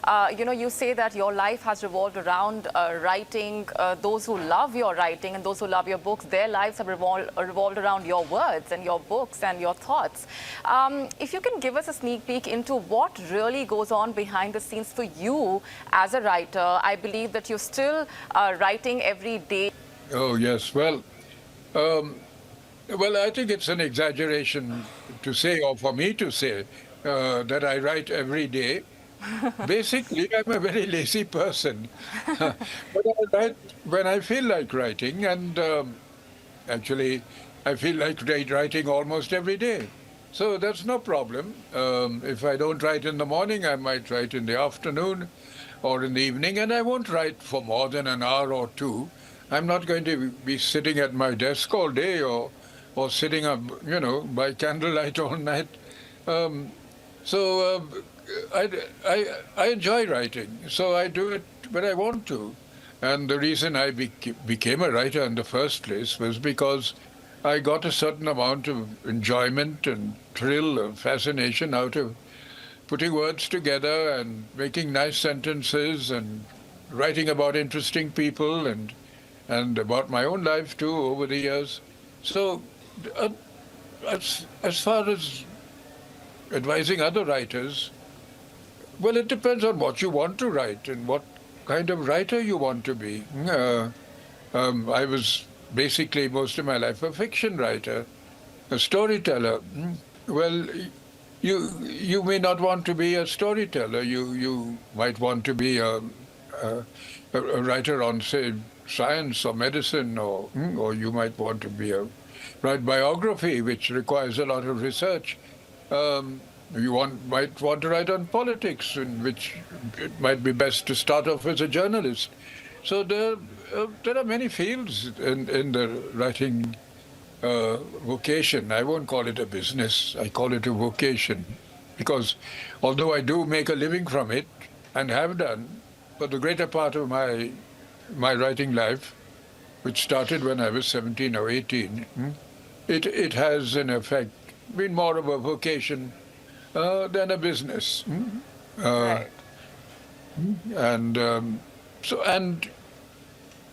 You say that your life has revolved around writing. Those who love your writing and those who love your books, their lives have revolved around your words and your books and your thoughts. If you can give us a sneak peek into what really goes on behind the scenes for you as a writer. I believe that you're still writing every day. Oh, yes. Well, I think it's an exaggeration to say, or for me to say, that I write every day. Basically, I'm a very lazy person. But I write when I feel like writing, and actually, I feel like writing almost every day. So that's no problem. If I don't write in the morning, I might write in the afternoon or in the evening, and I won't write for more than an hour or two. I'm not going to be sitting at my desk all day or sitting up, by candlelight all night. I enjoy writing, so I do it when I want to. And the reason I became a writer in the first place was because I got a certain amount of enjoyment and thrill and fascination out of putting words together and making nice sentences and writing about interesting people and about my own life too over the years. So as far as advising other writers, well, it depends on what you want to write and what kind of writer you want to be. I was basically most of my life a fiction writer, a storyteller. Well, you may not want to be a storyteller. You might want to be a writer on, say, science or medicine, or you might want to write biography, which requires a lot of research. Might want to write on politics, in which it might be best to start off as a journalist. So there are many fields in the writing vocation. I won't call it a business. I call it a vocation, because although I do make a living from it and have done for the greater part of my writing life, which started when I was 17 or 18, it has in effect been more of a vocation than a business. Right.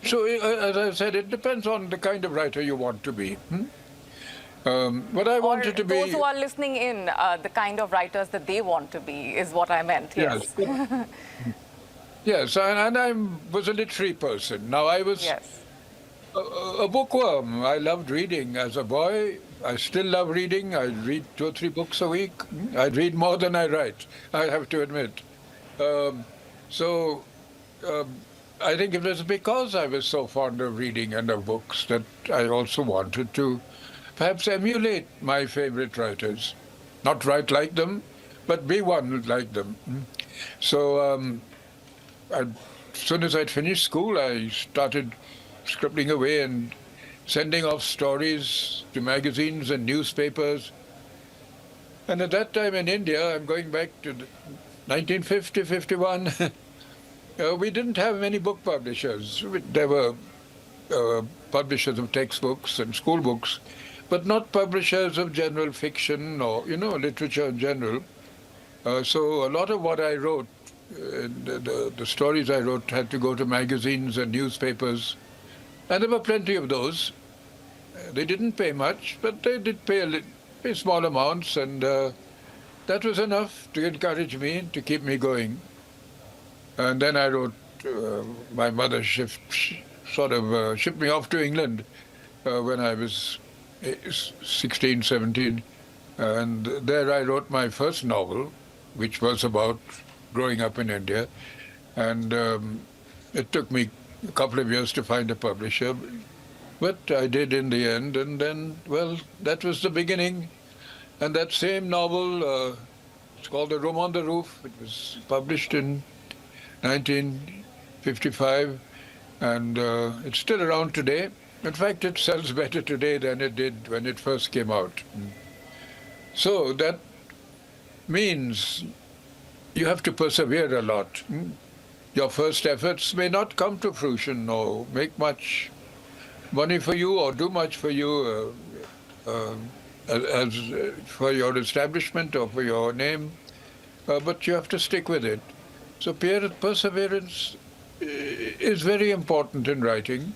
So, as I said, it depends on the kind of writer you want to be. But I wanted to be... Those who are listening in, the kind of writers that they want to be is what I meant, yes. Yes, and I was a literary person. Now, I was a bookworm. I loved reading as a boy. I still love reading. I read 2 or 3 books a week. I read more than I write, I have to admit. I think it was because I was so fond of reading and of books that I also wanted to perhaps emulate my favorite writers. Not write like them, but be one like them. So as soon as I'd finished school, I started scribbling away and sending off stories to magazines and newspapers. And at that time in India, I'm going back to 1950, 51, we didn't have many book publishers. There were publishers of textbooks and school books, but not publishers of general fiction or, literature in general. So a lot of what I wrote, the stories I wrote, had to go to magazines and newspapers. And there were plenty of those. They didn't pay much, but they did pay small amounts, and that was enough to encourage me, to keep me going. And then I wrote, my mother shipped me off to England when I was 16, 17. And there I wrote my first novel, which was about growing up in India. And it took me a couple of years to find a publisher, but I did in the end. And then, well, that was the beginning. And that same novel, it's called The Room on the Roof. It was published in 1955, and it's still around today. In fact, it sells better today than it did when it first came out. So that means you have to persevere a lot. Your first efforts may not come to fruition or make much money for you or do much for you as for your establishment or for your name, but you have to stick with it. So perseverance is very important in writing.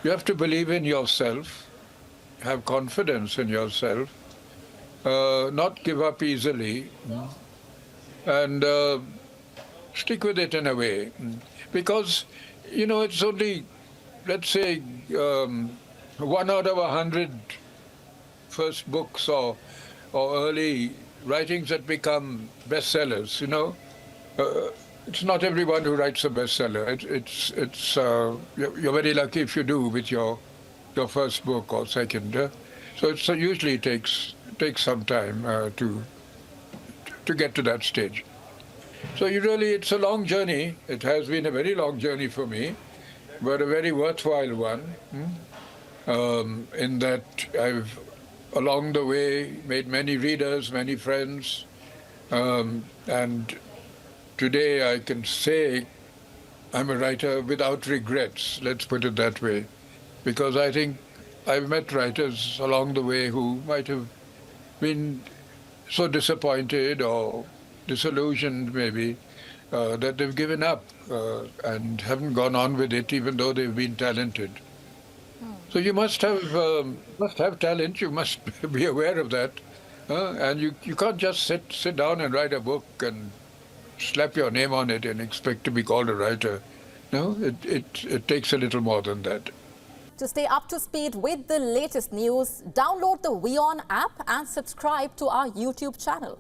You have to believe in yourself, have confidence in yourself, not give up easily, and stick with it in a way. Because, it's only, let's say, 1 out of 100 first books or early writings that become bestsellers, It's not everyone who writes a bestseller. You're very lucky if you do with your first book or second. So it usually takes some time to get to that stage. So it's a long journey. It has been a very long journey for me, but a very worthwhile one. In that I've along the way made many readers, many friends, and today I can say I'm a writer without regrets, let's put it that way, because I think I've met writers along the way who might have been so disappointed or disillusioned maybe that they've given up and haven't gone on with it even though they've been talented. So you must have talent, you must be aware of that, and you can't just sit down and write a book and slap your name on it and expect to be called a writer. No, it takes a little more than that. To stay up to speed with the latest news, download the WION app and subscribe to our YouTube channel.